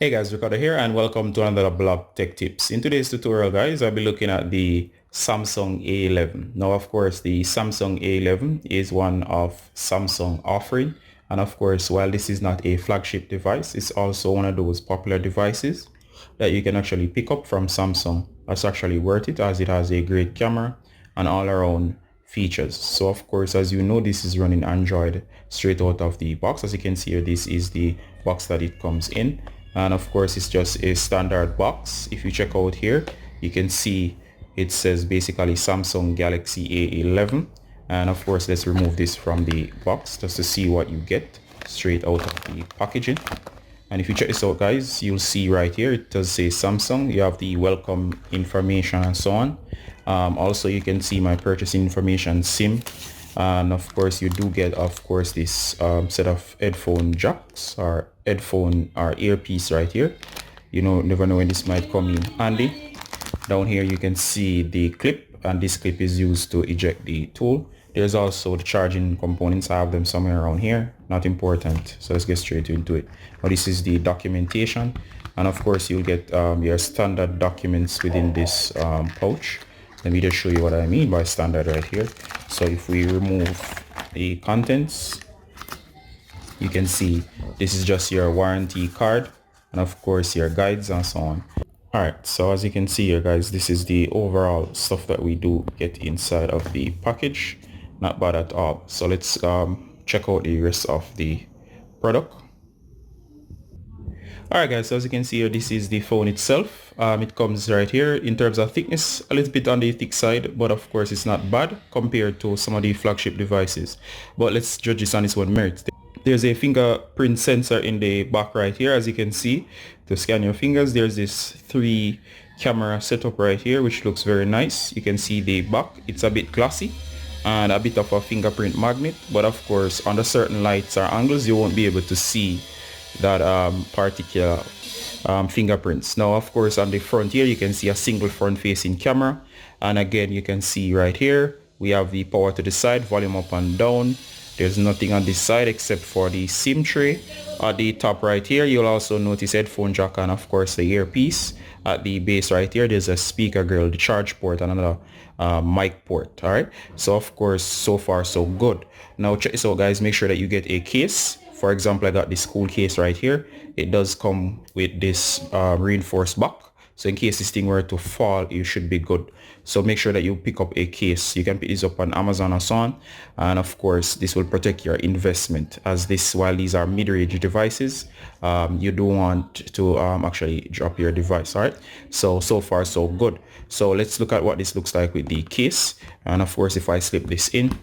Hey guys, Ricardo here and welcome to another blog tech tips. In today's tutorial guys, I'll be looking at the Samsung A11. Now of course the Samsung A11 is one of Samsung offering, and of course while this is not a flagship device, it's also one of those popular devices that you can actually pick up from Samsung. That's actually worth it as it has a great camera and all around features. So of course, as you know, this is running Android straight out of the box. As you can see here, this is the box that it comes in, and of course it's just a standard box. If you check out here, you can see it says basically Samsung Galaxy A11, and of course let's remove this from the box just to see what you get straight out of the packaging. And if you check this out guys, you'll see right here it does say Samsung. You have the welcome information and so on. Also you can see my purchasing information, SIM, and of course you do get of course this set of headphone jacks or headphone or earpiece right here. You know, never know when this might come in handy. Down here you can see the clip, and this clip is used to eject the tool. There's also the charging components. I have them somewhere around here, not important, so let's get straight into it. Now this is the documentation, and of course you'll get your standard documents within this pouch. Let me just show you what I mean by standard right here. So if we remove the contents, you can see this is just your warranty card and of course your guides and so on. Alright, so as you can see here guys, this is the overall stuff that we do get inside of the package. Not bad at all. So let's check out the rest of the product. Alright guys, so as you can see here, this is the phone itself. It comes right here. In terms of thickness, a little bit on the thick side, but of course it's not bad compared to some of the flagship devices. But let's judge this on its own merits. There's a fingerprint sensor in the back right here, as you can see, to scan your fingers. There's this 3 camera setup right here, which looks very nice. You can see the back, it's a bit glossy and a bit of a fingerprint magnet, but of course under certain lights or angles you won't be able to see that particular fingerprints. Now of course on the front here you can see a single front facing camera, and again you can see right here we have the power to the side, volume up and down. There's nothing on this side except for the SIM tray. At the top right here you'll also notice headphone jack and of course the earpiece. At the base right here there's a speaker grill, the charge port, and another mic port. Alright, so of course so far so good. Now check this out guys, make sure that you get a case. For example, I got this cool case right here. It does come with this reinforced back, so in case this thing were to fall, you should be good. So make sure that you pick up a case. You can pick this up on Amazon or so on, and of course this will protect your investment, as this, while these are mid-range devices, you do want to actually drop your device. All right, so far so good. So let's look at what this looks like with the case, and of course if I slip this in,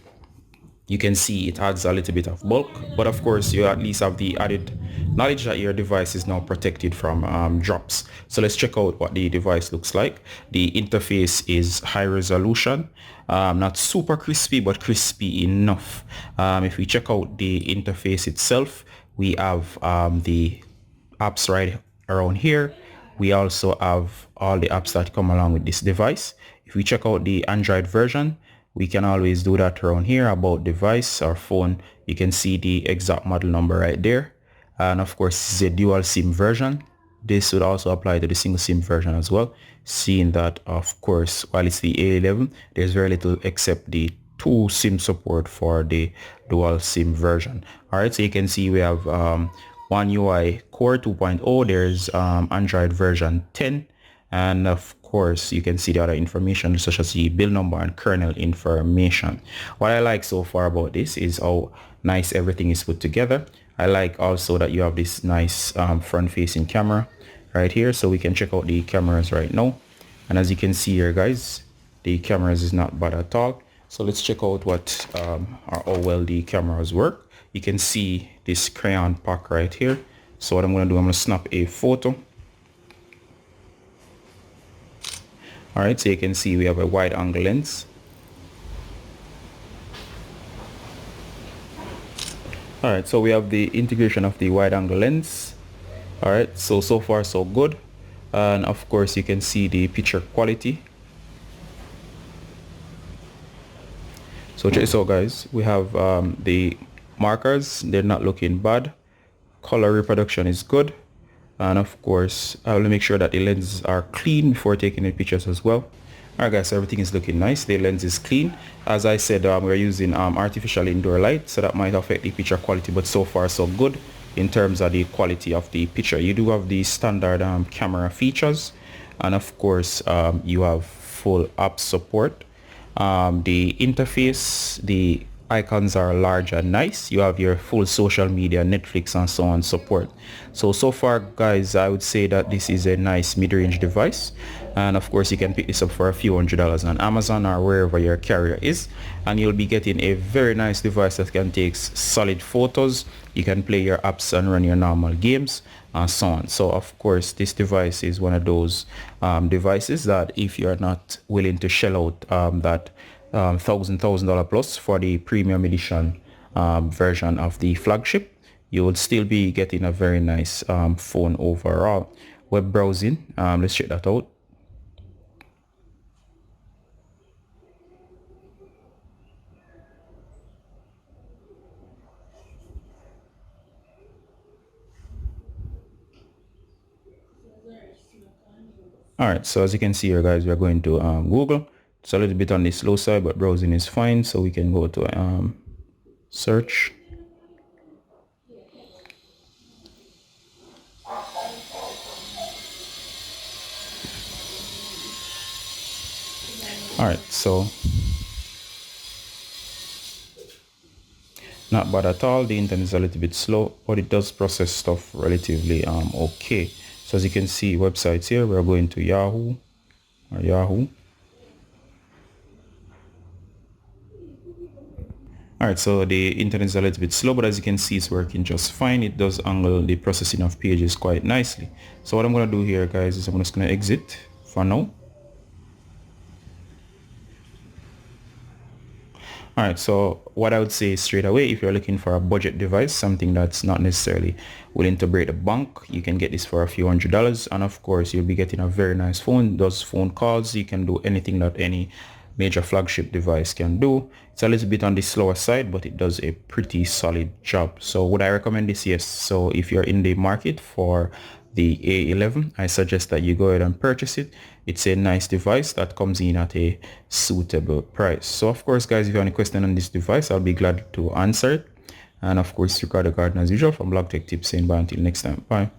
you can see it adds a little bit of bulk, but of course you at least have the added knowledge that your device is now protected from drops. So let's check out what the device looks like. The interface is high resolution, not super crispy, but crispy enough. If we check out the interface itself, we have the apps right around here. We also have all the apps that come along with this device. If we check out the Android version, we can always do that around here, about device or phone. You can see the exact model number right there, and of course this is a dual SIM version. This would also apply to the single SIM version as well, seeing that of course while it's the A11 there's very little except the 2 SIM support for the dual SIM version. All right, so you can see we have One UI Core 2.0, there's Android version 10, and of course you can see the other information such as the build number and kernel information. What I like so far about this is how nice everything is put together. I like also that you have this nice front facing camera right here, so we can check out the cameras right now. And as you can see here guys, the cameras is not bad at all. So let's check out what or how well the cameras work. You can see this crayon pack right here. So what I'm going to do, I'm going to snap a photo. Alright, so you can see we have a wide angle lens. Alright, so we have the integration of the wide angle lens. Alright, so far so good. And of course you can see the picture quality. So check this out guys, we have the markers, they're not looking bad. Color reproduction is good. and of course I will make sure that the lenses are clean before taking the pictures as well. Alright guys, so everything is looking nice. The lens is clean. As I said, we're using artificial indoor light, so that might affect the picture quality, but so far so good in terms of the quality of the picture. You do have the standard camera features, and of course you have full app support. The interface, the icons are large and nice. You have your full social media, Netflix and so on support. So far guys, I would say that this is a nice mid-range device, and of course you can pick this up for a few $100s on Amazon or wherever your carrier is, and you'll be getting a very nice device that can take solid photos. You can play your apps and run your normal games and so on. So of course this device is one of those devices that if you're not willing to shell out that $1,000 plus for the premium edition version of the flagship, you would still be getting a very nice phone overall. Web browsing, let's check that out. Alright, so as you can see here guys, we're going to Google. It's a little bit on the slow side, but browsing is fine, so we can go to search. Alright, so not bad at all. The internet is a little bit slow, but it does process stuff relatively okay. So as you can see, websites here, we're going to Yahoo. Alright, so the internet is a little bit slow, but as you can see, it's working just fine. It does angle the processing of pages quite nicely. So what I'm going to do here guys is I'm just going to exit for now. Alright, so what I would say straight away, if you're looking for a budget device, something that's not necessarily willing to break the bank, you can get this for a few $100s, and of course you'll be getting a very nice phone. Does phone calls, you can do anything that any major flagship device can do. It's a little bit on the slower side, but it does a pretty solid job. So would I recommend this? Yes. So if you're in the market for the A11, I suggest that you go ahead and purchase it. It's a nice device that comes in at a suitable price. So of course guys, if you have any question on this device, I'll be glad to answer it. And of course, Ricardo Garden as usual from Blog Tech Tips, saying bye until next time. Bye.